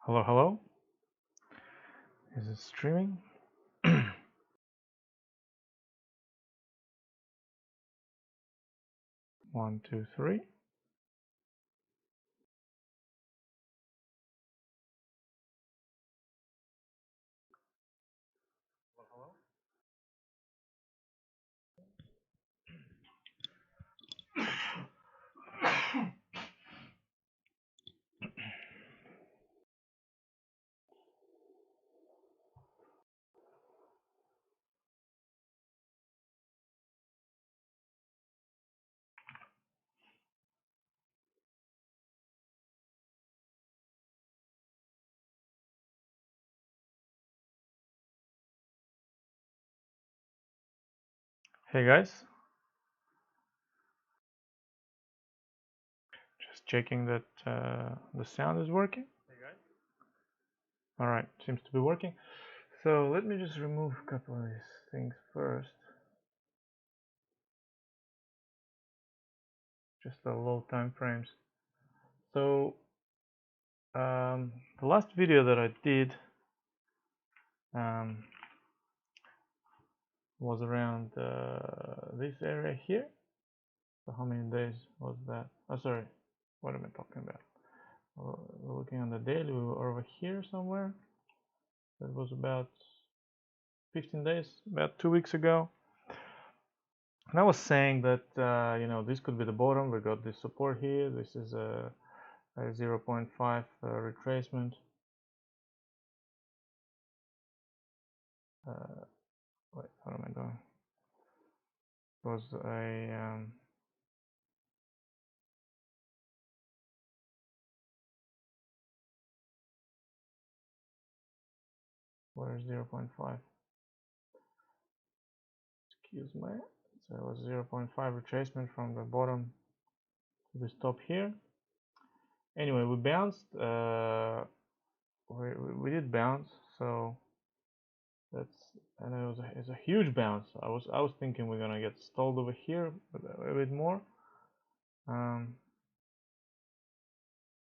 Hello, hello. Is it streaming? 1, 2, 3. Hey guys, just checking that the sound is working. Hey guys. All right, seems to be working. So let me just remove a couple of these things first. Just the low time frames. So the last video that I did was around this area here. So how many days was that? Oh, sorry, what am I talking about? We're looking on the daily. We were over here somewhere. That was about 15 days, about 2 weeks ago. And I was saying that this could be the bottom. We got this support here. This is a 0.5 retracement. Wait, how am I going? It was a where is 0.5? Excuse me. So it was 0.5 retracement from the bottom to this top here. Anyway, we bounced. We did bounce. So and it's a huge bounce. I was thinking we're gonna get stalled over here a bit more.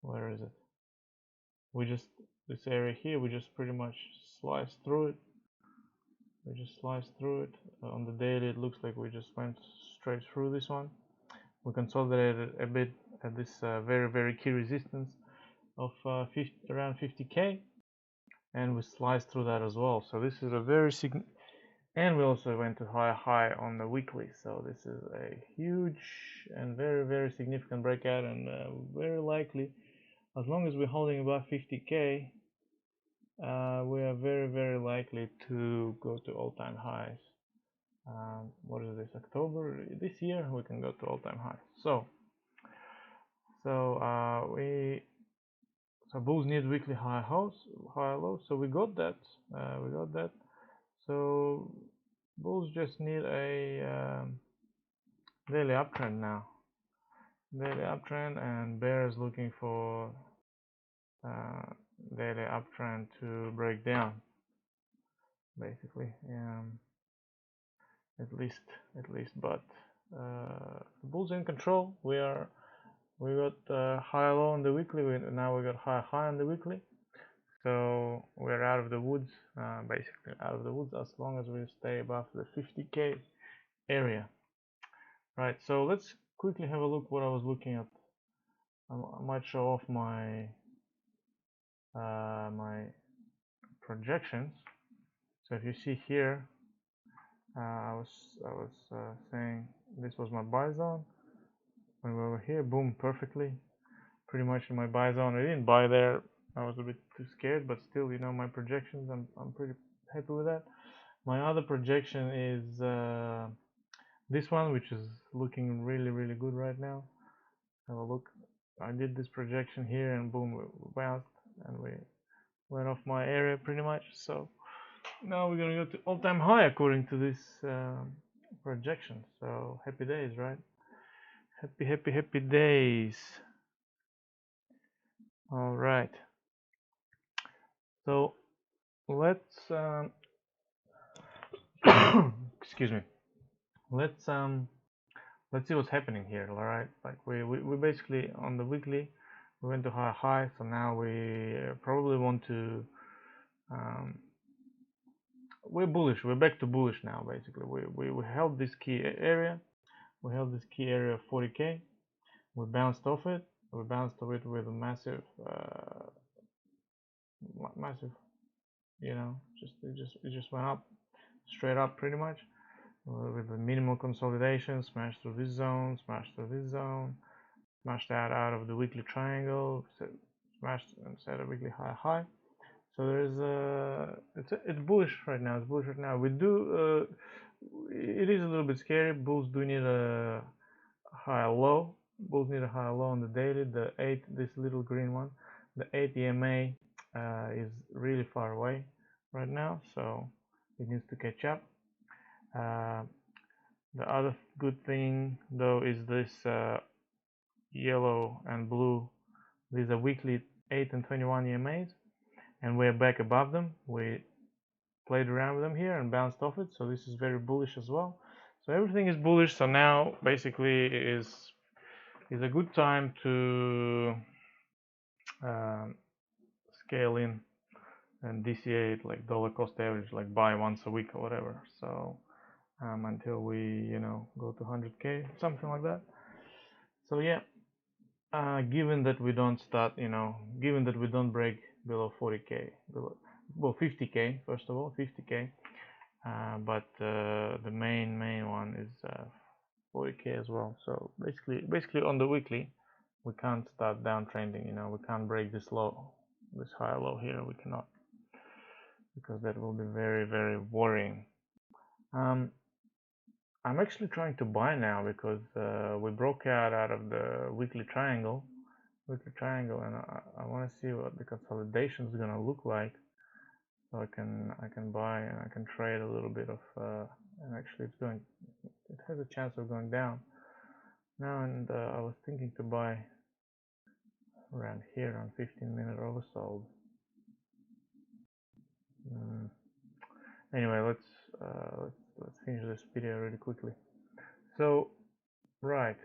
Where is it? This area here, we just pretty much sliced through it. On the daily, it looks like we just went straight through this one. We consolidated a bit at this very key resistance of around 50k, and we sliced through that as well. So this is a very significant, and we also went to high on the weekly. So this is a huge and very significant breakout, and very likely, as long as we're holding above 50k, we are very likely to go to all-time highs. What is this, October this year? We can go to all-time highs. So bulls need weekly high low. So we got that. So bulls just need a daily uptrend now. And bear is looking for daily uptrend to break down, basically. At least, but the bulls in control. We got high low on the weekly. Now we got high on the weekly. So we're out of the woods, basically out of the woods, as long as we stay above the 50k area. Right. So let's quickly have a look what I was looking at. I might show off my my projections. So if you see here, I was saying this was my buy zone. When we were here, boom, perfectly, pretty much in my buy zone. I didn't buy there. I was a bit too scared, but still, my projections, I'm pretty happy with that. My other projection is this one, which is looking really good right now. Have a look. I did this projection here, and boom, we bounced, and we went off my area pretty much. So now we're gonna go to all-time high according to this projection. So happy days, right? Happy days. All right. So let's excuse me. Let's see what's happening here. All right. Like we basically on the weekly, we went to higher high, so now we probably want to we're bullish. We're back to bullish now. Basically, we held this key area. We held this key area of 40k. We bounced off it. We bounced off it with a massive, massive. You know, it just went up, straight up, pretty much, with a minimal consolidation. Smashed through this zone. Smashed through this zone. Smashed that out of the weekly triangle. Smashed and set a weekly high. So there's it's bullish right now. It's bullish right now. We do it is a little bit scary. Bulls do need a higher low. Bulls need a higher low on the daily. The 8, this little green one, the 8 EMA is really far away right now, so it needs to catch up. The other good thing though is this yellow and blue. These are weekly 8 and 21 EMAs. And we're back above them. We played around with them here and bounced off it, so this is very bullish as well. So everything is bullish. So now basically is a good time to scale in and DCA it, like dollar cost average, like buy once a week or whatever. So until we go to 100k, something like that. So yeah, given that we don't start, given that we don't break below 40k, well 50k first of all, 50k, but the main one is 40k as well. So basically on the weekly we can't start downtrending. We can't break this low, this higher low here. We cannot, because that will be very, very worrying. I'm actually trying to buy now because we broke out of the weekly triangle, and I want to see what the consolidation is gonna look like, so I can buy and I can trade a little bit of and actually it has a chance of going down now, and I was thinking to buy around here on 15-minute oversold. Anyway, let's finish this video really quickly. So right,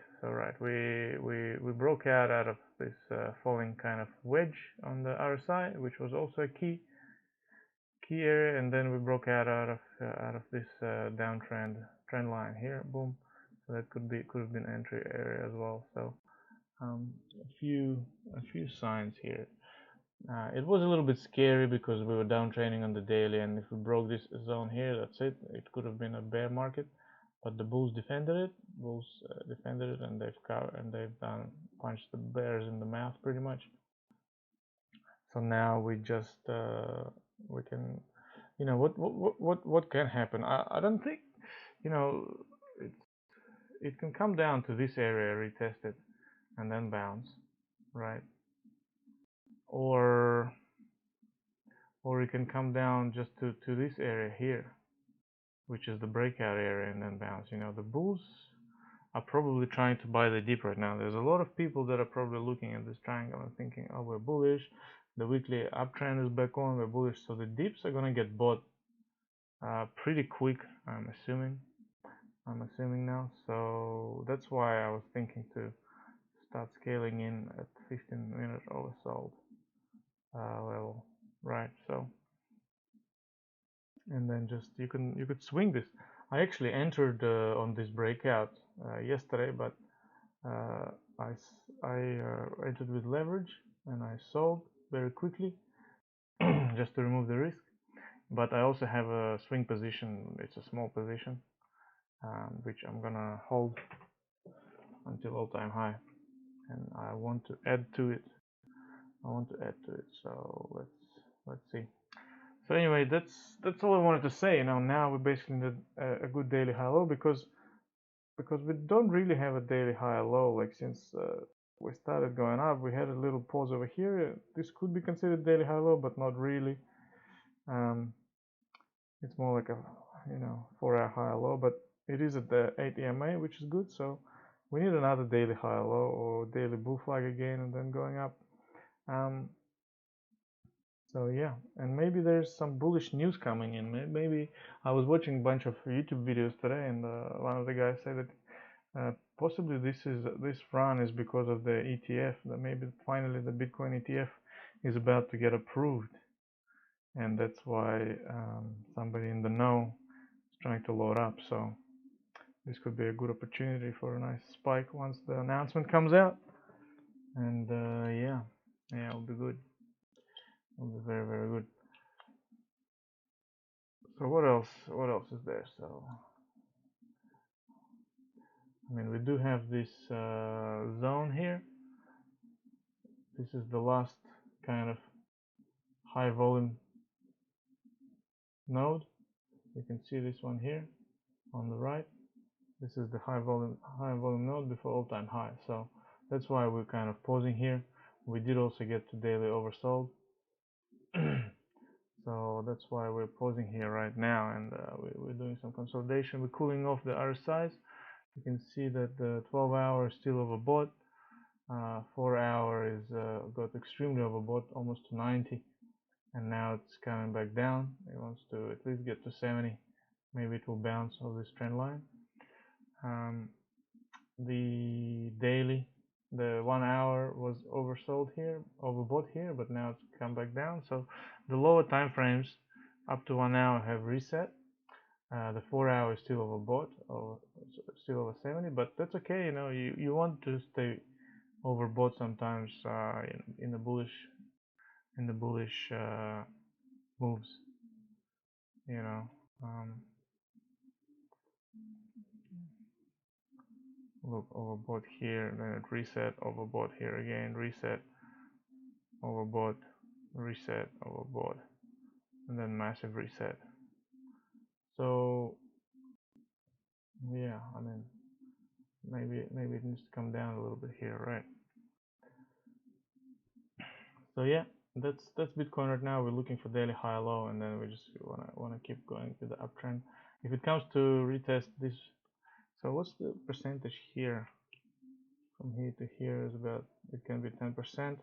we broke out of this falling kind of wedge on the RSI, which was also a key area, and then we broke out of this downtrend trend line here. Boom. So that could have been entry area as well. So a few signs here. It was a little bit scary because we were downtrending on the daily, and if we broke this zone here, that's it. It could have been a bear market. But the bulls defended it. And they've punched the bears in the mouth pretty much. So now we just we can, what can happen? I don't think, it can come down to this area, retest it, and then bounce, right? Or it can come down just to this area here, which is the breakout area, and then bounce. The bulls are probably trying to buy the dip right now. There's a lot of people that are probably looking at this triangle and thinking, oh, we're bullish, the weekly uptrend is back on, we're bullish, so the dips are gonna get bought pretty quick, I'm assuming now. So that's why I was thinking to start scaling in at 15-minute oversold level, right? So, and then just you could swing this. I actually entered on this breakout yesterday, but I entered with leverage and I sold very quickly just to remove the risk. But I also have a swing position. It's a small position, which I'm gonna hold until all-time high, and I want to add to it. So let's see. So anyway, that's all I wanted to say. Now we basically need a good daily high low, because we don't really have a daily high low. Like, since we started going up, we had a little pause over here. This could be considered daily high low, but not really. It's more like a 4-hour high low, but it is at the 8 EMA, which is good. So we need another daily high low or daily bull flag again, and then going up. So yeah, and maybe there's some bullish news coming in. Maybe I was watching a bunch of YouTube videos today, and one of the guys said that possibly this run is because of the ETF, that maybe finally the Bitcoin ETF is about to get approved, and that's why somebody in the know is trying to load up. So this could be a good opportunity for a nice spike once the announcement comes out, and yeah, it'll be good. It'll be very, very good. So what else? What else is there? So I mean, we do have this zone here. This is the last kind of high volume node. You can see this one here on the right. This is the high volume node before all-time high. So that's why we're kind of pausing here. We did also get to daily oversold. So that's why we're pausing here right now, and we're doing some consolidation. We're cooling off the RSIs. You can see that the 12-hour is still overbought. 4-hour is got extremely overbought, almost to 90, and now it's coming back down. It wants to at least get to 70. Maybe it will bounce off this trend line. The daily, the 1 hour was oversold here, overbought here, but now it's come back down. So the lower time frames up to 1 hour have reset. The 4 hour is still overbought, or still over 70, but that's okay. You know, you want to stay overbought sometimes in the bullish moves. You know, look, overbought here, then it reset, overbought here again, reset, overbought, reset, overbought, and then massive reset. So yeah, I mean, maybe it needs to come down a little bit here, right? So yeah, that's Bitcoin right now. We're looking for daily high low, and then we just wanna keep going to the uptrend. If it comes to retest this, so what's the percentage here? From here to here is about, it can be 10%,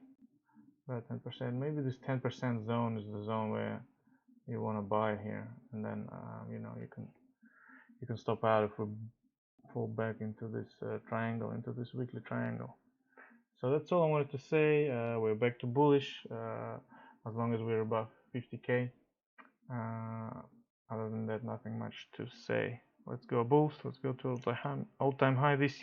about 10%. Maybe this 10% zone is the zone where you want to buy here, and then you know, you can stop out if we fall back into this triangle, into this weekly triangle. So that's all I wanted to say. We're back to bullish as long as we're above 50k. Other than that, nothing much to say. Let's go bulls. Let's go to all-time high this year.